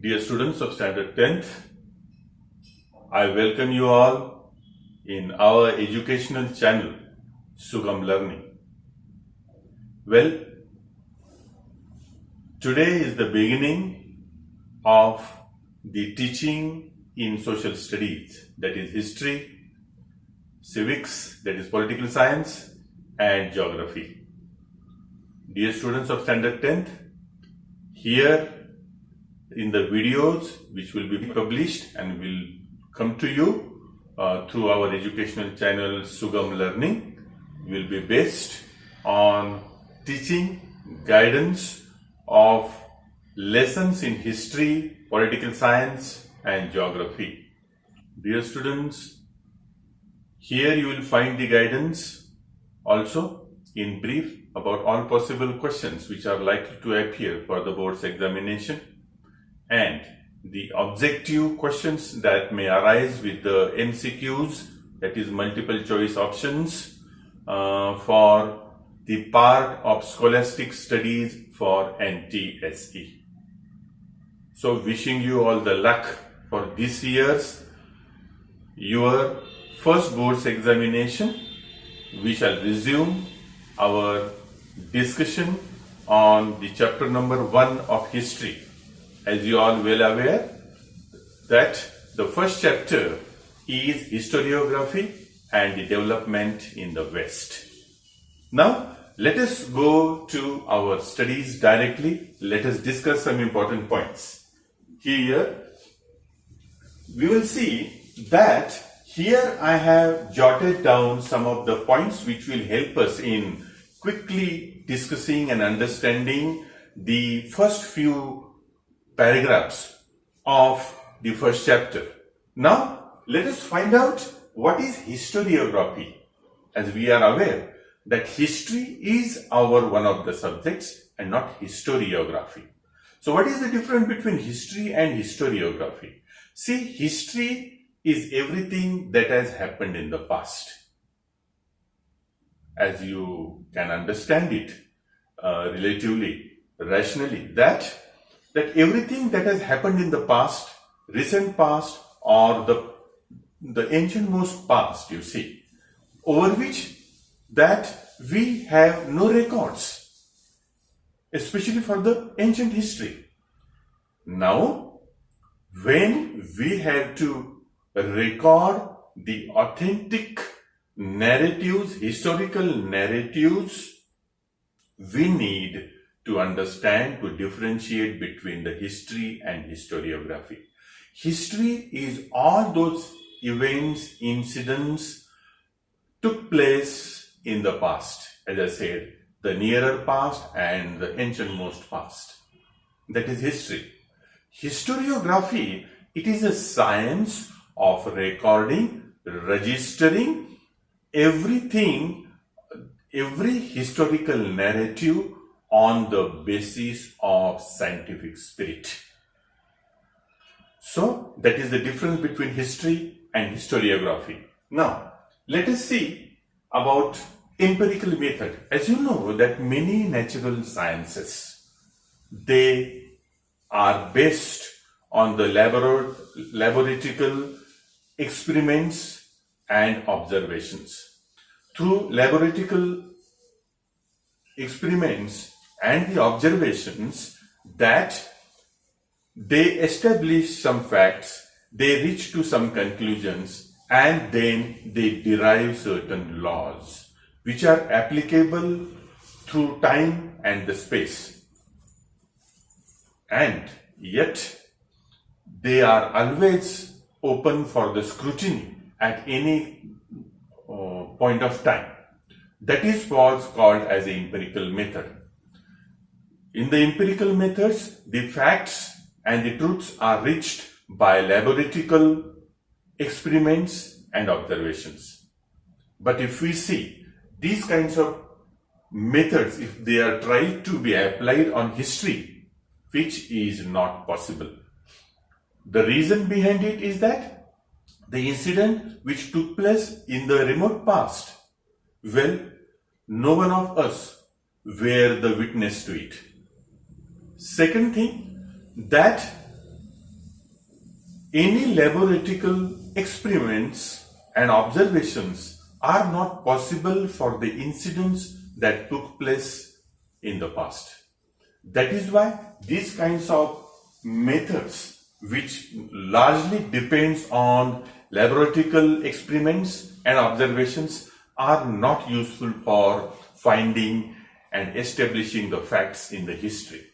Dear students of Standard 10th, I welcome you all in our educational channel, Sugam Learning. Well, today is the beginning of the teaching in social studies, that is history, civics, that is political science, and geography. Dear students of Standard 10th, here in the videos which will be published and will come to you through our educational channel Sugam Learning will be based on teaching guidance of lessons in history, political science and geography. Dear students, here you will find the guidance also in brief about all possible questions which are likely to appear for the board's examination, and the objective questions that may arise with the MCQs, that is multiple choice options, for the part of scholastic studies for NTSE. So wishing you all the luck for this year's your first board's examination. We shall resume our discussion on the chapter number 1 of history. As you are well aware that the first chapter is historiography and the development in the West. Now let us go to our studies directly. Let us discuss some important points. Here we will see that here I have jotted down some of the points which will help us in quickly discussing and understanding the first few paragraphs of the first chapter. Now let us find out what is historiography. As we are aware that history is our one of the subjects and not historiography. So what is the difference between history and historiography? See, history is everything that has happened in the past. As you can understand it relatively, rationally, that everything that has happened in the past, recent past or the ancientmost past, you see, over which that we have no records, especially for the ancient history. Now, when we have to record the authentic narratives, historical narratives, we need to understand, to differentiate between the history and historiography. History is all those events, incidents took place in the past. As I said, the nearer past and the ancientmost past. That is history. Historiography, it is a science of recording, registering everything, every historical narrative on the basis of scientific spirit. So that is the difference between history and historiography. Now let us see about empirical method. As you know that many natural sciences, they are based on the laboratory experiments and observations. Through laboratory experiments and the observations that they establish some facts, they reach to some conclusions, and then they derive certain laws which are applicable through time and the space. And yet they are always open for the scrutiny at any point of time. That is what's called as the empirical method. In the empirical methods, the facts and the truths are reached by laboratory experiments and observations. But if we see these kinds of methods, if they are tried to be applied on history, which is not possible. The reason behind it is that the incident which took place in the remote past, well, no one of us were the witness to it. Second thing, that any laboratory experiments and observations are not possible for the incidents that took place in the past. That is why these kinds of methods, which largely depends on laboratory experiments and observations, are not useful for finding and establishing the facts in the history.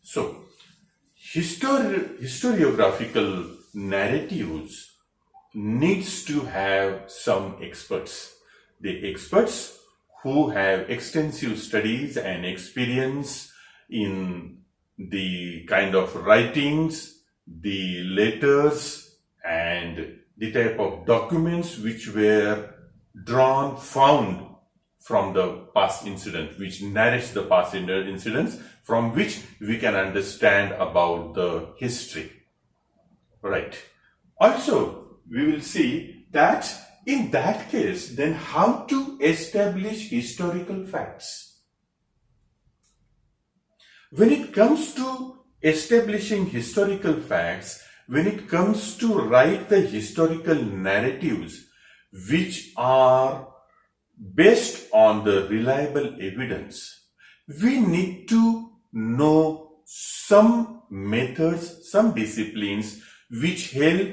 So, historiographical narratives needs to have some experts. The experts who have extensive studies and experience in the kind of writings, the letters, and the type of documents which were found from the past incident, which narrates the past incidents, from which we can understand about the history. Right. Also, we will see that in that case, then how to establish historical facts. When it comes to establishing historical facts, when it comes to write the historical narratives which are based on the reliable evidence, we need to know some methods, some disciplines which help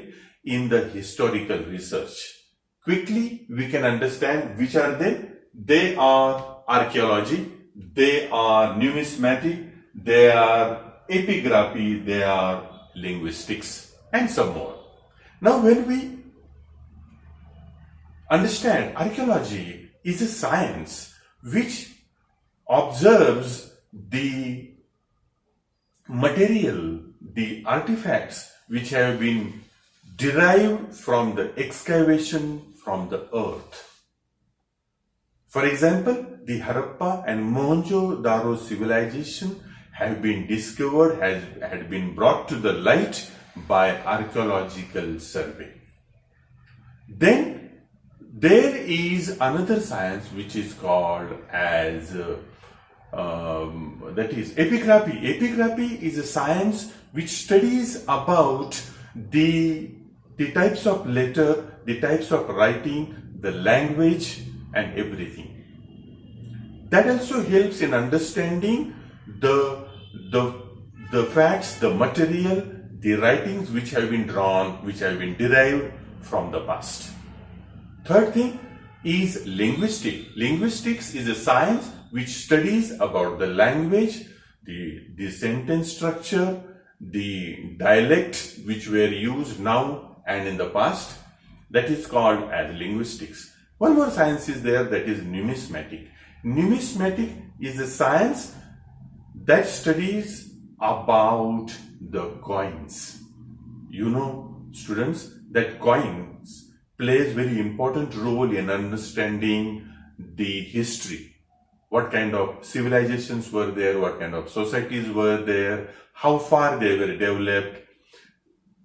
in the historical research. Quickly, we can understand which are they. They are archaeology, they are numismatic, they are epigraphy, they are linguistics, and some more. Now, when we understand archaeology is a science which observes the material, the artifacts which have been derived from the excavation from the earth. For example, the Harappa and Mohenjo-daro civilization have been discovered, had been brought to the light by archaeological survey. Then there is another science which is called as that is epigraphy. Epigraphy is a science which studies about the types of letter, the types of writing, the language, and everything. That also helps in understanding the facts, the material, the writings which have been drawn, which have been derived from the past. Third thing is linguistics. Linguistics is a science which studies about the language, the sentence structure, the dialects which were used now and in the past. That is called as linguistics. One more science is there, that is numismatic. Numismatic is a science that studies about the coins. You know, students, that coins plays very important role in understanding the history. What kind of civilizations were there, what kind of societies were there, how far they were developed.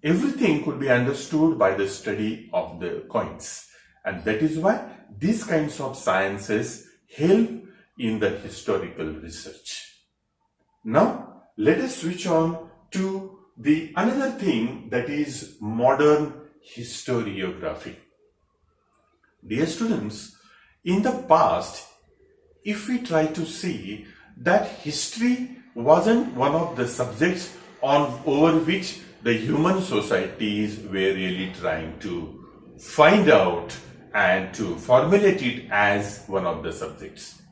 Everything could be understood by the study of the coins. And that is why these kinds of sciences help in the historical research. Now, let us switch on to the another thing, that is modern historiography. Dear students, in the past, if we try to see that history wasn't one of the subjects over which the human societies were really trying to find out and to formulate it as one of the subjects.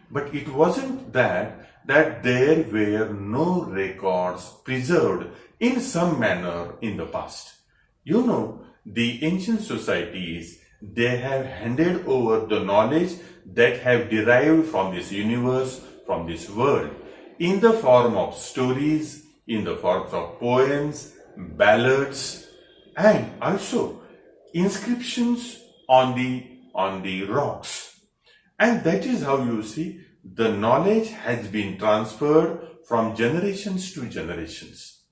But it wasn't that there were no records preserved in some manner in the past. You know, the ancient societies, they have handed over the knowledge that have derived from this universe, from this world, in the form of stories, in the forms of poems, ballads, and also inscriptions on the rocks. And that is how you see the knowledge has been transferred from generations to generations.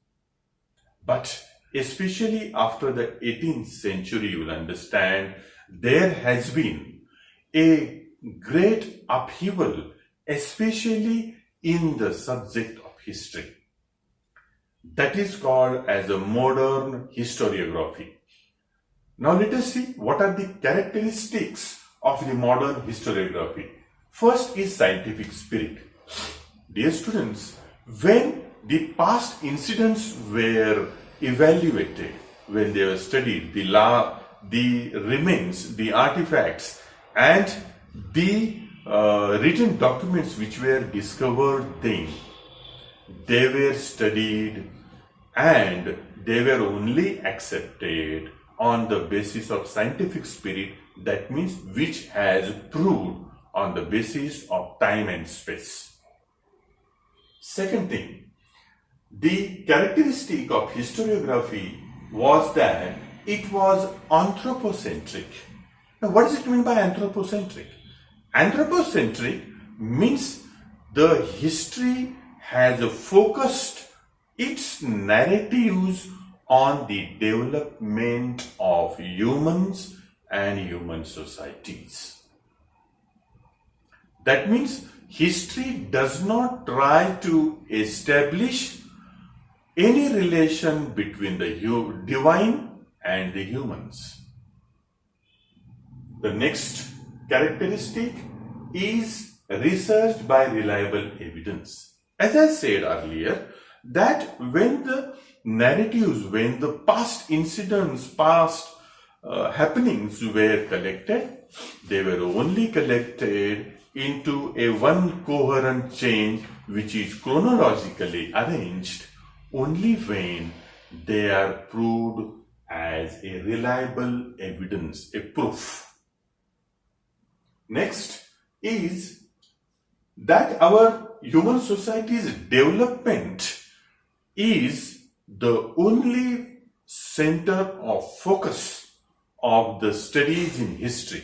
But especially after the 18th century, you will understand there has been a great upheaval, especially in the subject of history. that is called as a modern historiography. Now let us see what are the characteristics of the modern historiography. First is scientific spirit. Dear students, when the past incidents were evaluated, when they were studied, the remains, the artifacts and the written documents which were discovered then, they were studied and they were only accepted on the basis of scientific spirit, that means which has proved on the basis of time and space. Second thing, the characteristic of historiography was that it was anthropocentric. Now what does it mean by anthropocentric? Anthropocentric means the history has focused its narratives on the development of humans and human societies. That means history does not try to establish any relation between the divine and the humans. The next characteristic is research by reliable evidence. As I said earlier, that when the narratives, when the past incidents, past happenings were collected, they were only collected into a one coherent chain which is chronologically arranged only when they are proved as a reliable evidence, a proof. Next is that our human society's development is the only center of focus of the studies in history.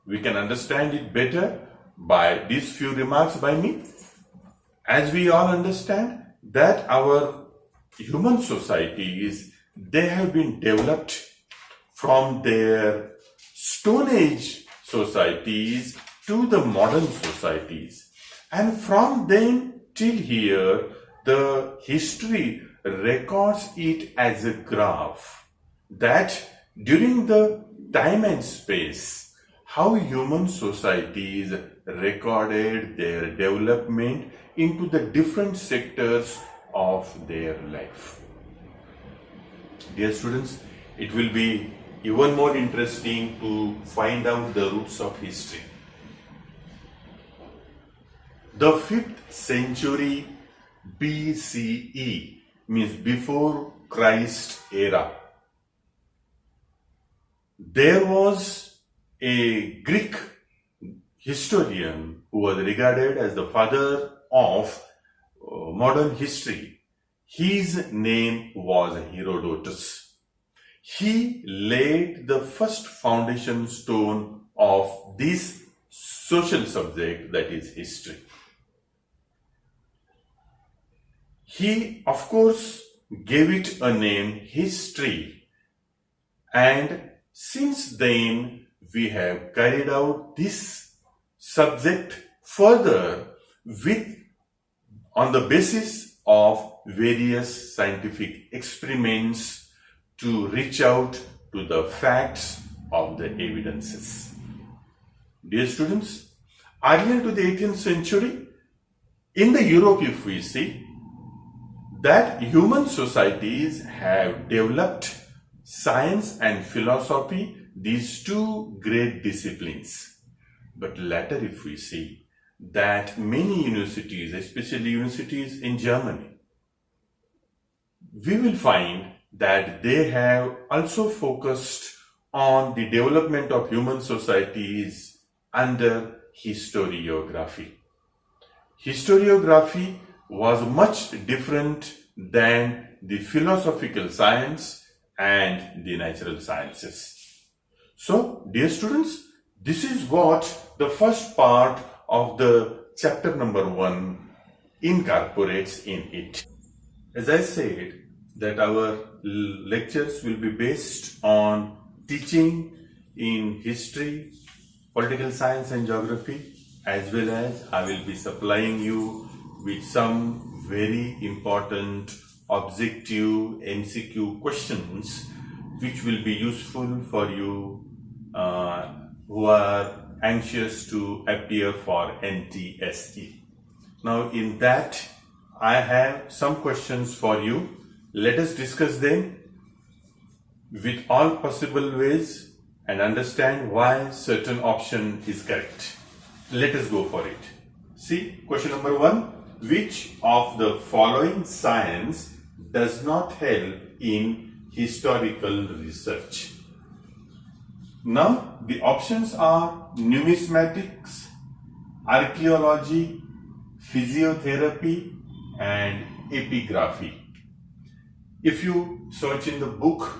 We can understand it better by these few remarks by me. As we all understand that our human societies, they have been developed from their Stone Age societies to the modern societies, and from then till here the history records it as a graph that during the time and space how human societies recorded their development into the different sectors of their life. Dear students, it will be even more interesting to find out the roots of history. The 5th century BCE means before Christ era. There was a Greek historian who was regarded as the father of modern history. His name was Herodotus. He laid the first foundation stone of this social subject, that is history. He, of course, gave it a name, history, and since then we have carried out this subject further on the basis of various scientific experiments to reach out to the facts of the evidences. Dear students, earlier to the 18th century, in the Europe, if we see, that human societies have developed science and philosophy, these two great disciplines. But later, if we see that many universities, especially universities in Germany, we will find that they have also focused on the development of human societies under historiography. Historiography was much different than the philosophical science and the natural sciences. So, dear students, this is what the first part of the chapter number 1 incorporates in it. As I said, that our lectures will be based on teaching in history, political science and geography, as well as I will be supplying you with some very important objective MCQ questions which will be useful for you who are anxious to appear for NTSE. Now in that I have some questions for you. Let us discuss them with all possible ways and understand why certain option is correct. Let us go for it. See, question number 1. Which of the following science does not help in historical research? Now, the options are numismatics, archaeology, physiotherapy, and epigraphy. If you search in the book,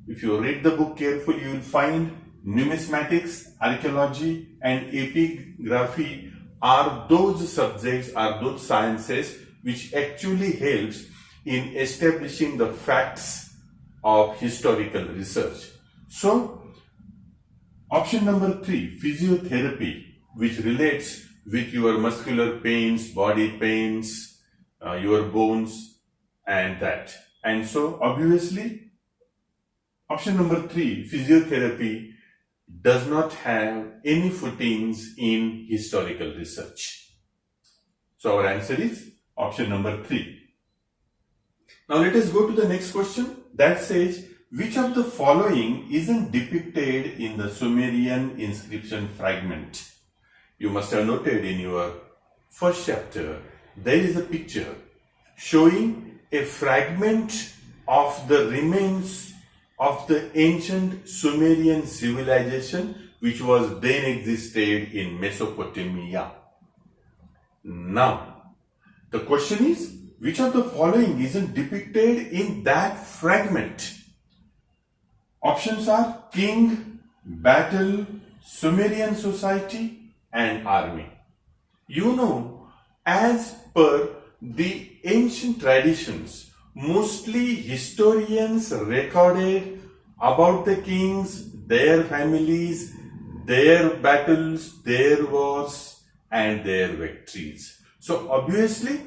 if you read the book carefully, you will find numismatics, archaeology, and epigraphy are those subjects, are those sciences which actually helps in establishing the facts of historical research. So, option number 3, physiotherapy, which relates with your muscular pains, body pains, your bones, and that. And so, obviously, option number 3, physiotherapy, does not have any footings in historical research. So our answer is option number 3. Now let us go to the next question that says, which of the following isn't depicted in the Sumerian inscription fragment? You must have noted in your first chapter, there is a picture showing a fragment of the remains of the ancient Sumerian civilization which was then existed in Mesopotamia. Now, the question is, which of the following isn't depicted in that fragment? Options are king, battle, Sumerian society, and army. You know, as per the ancient traditions, mostly historians recorded about the kings, their families, their battles, their wars, and their victories. So obviously,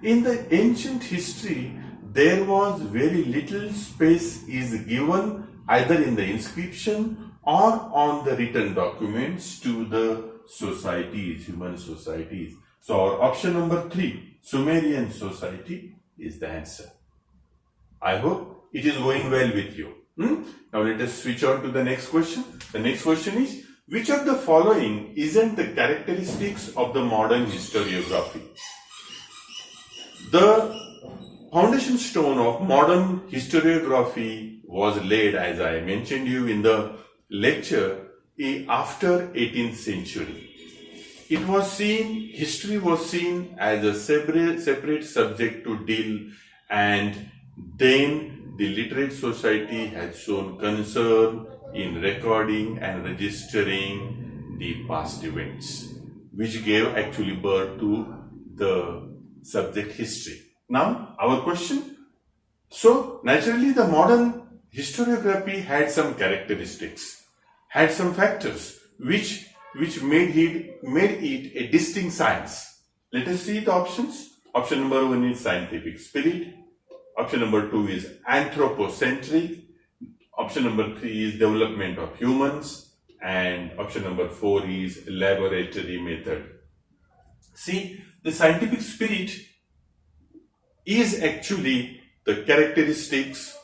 in the ancient history, there was very little space is given either in the inscription or on the written documents to the societies, human societies. So our option number 3, Sumerian society, is the answer. I hope it is going well with you. Now let us switch on to the next question. The next question is, which of the following isn't the characteristics of the modern historiography? The foundation stone of modern historiography was laid, as I mentioned you in the lecture, after 18th century. It was seen, history was seen as a separate subject to deal, and then the literate society had shown concern in recording and registering the past events, which gave actually birth to the subject history. Now, our question. So, naturally, the modern historiography had some characteristics, had some factors which made it a distinct science. Let us see the options. Option number 1 is scientific spirit. Option number 2 is anthropocentric. Option number 3 is development of humans. And option number 4 is laboratory method. See, the scientific spirit is actually the characteristics,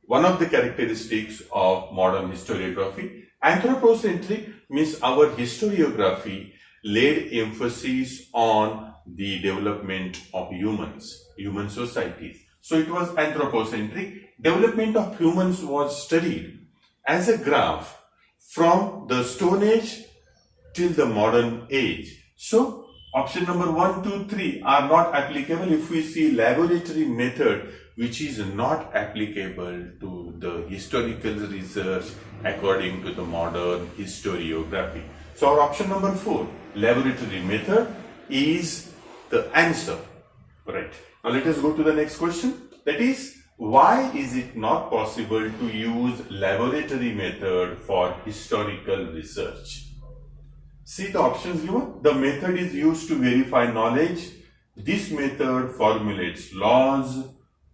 one of the characteristics of modern historiography. Anthropocentric means our historiography laid emphasis on the development of humans, human societies. So it was anthropocentric. Development of humans was studied as a graph from the Stone Age till the modern age. So option number 1, 2, 3 are not applicable if we see laboratory method, which is not applicable to the historical research according to the modern historiography. So our option number 4, laboratory method, is the answer. Right. Now let us go to the next question. That is, why is it not possible to use laboratory method for historical research? See the options given. The method is used to verify knowledge. This method formulates laws.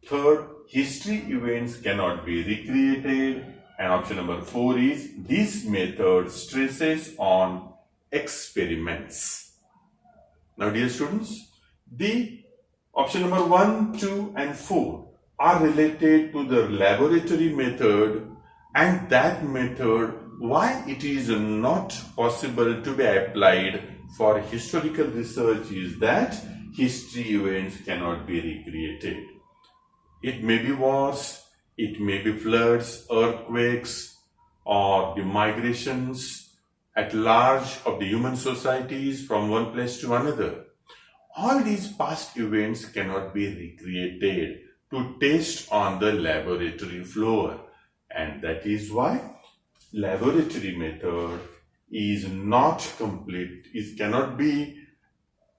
Third, history events cannot be recreated. And option number 4 is this method stresses on experiments. Now, dear students, the option number 1, 2 and 4 are related to the laboratory method, and that method, why it is not possible to be applied for historical research is that history events cannot be recreated. It may be wars, it may be floods, earthquakes, or the migrations at large of the human societies from one place to another. All these past events cannot be recreated to test on the laboratory floor, and that is why laboratory method is not complete, it cannot be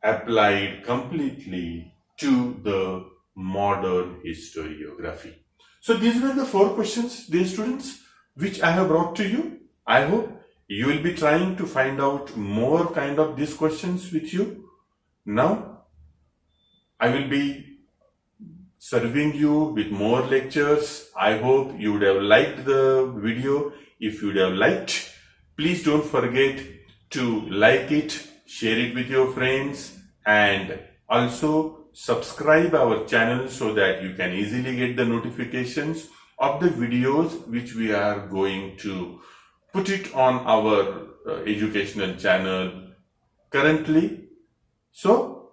applied completely to the modern historiography. So these were the 4 questions, dear students, which I have brought to you. I hope you will be trying to find out more kind of these questions with you. Now, I will be serving you with more lectures. I hope you would have liked the video. If you would have liked, please don't forget to like it, share it with your friends, and also subscribe our channel so that you can easily get the notifications of the videos which we are going to put it on our educational channel currently. So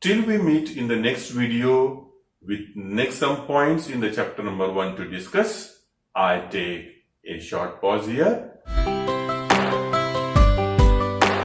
till we meet in the next video with next some points in the chapter number 1 to discuss, I take a short pause here.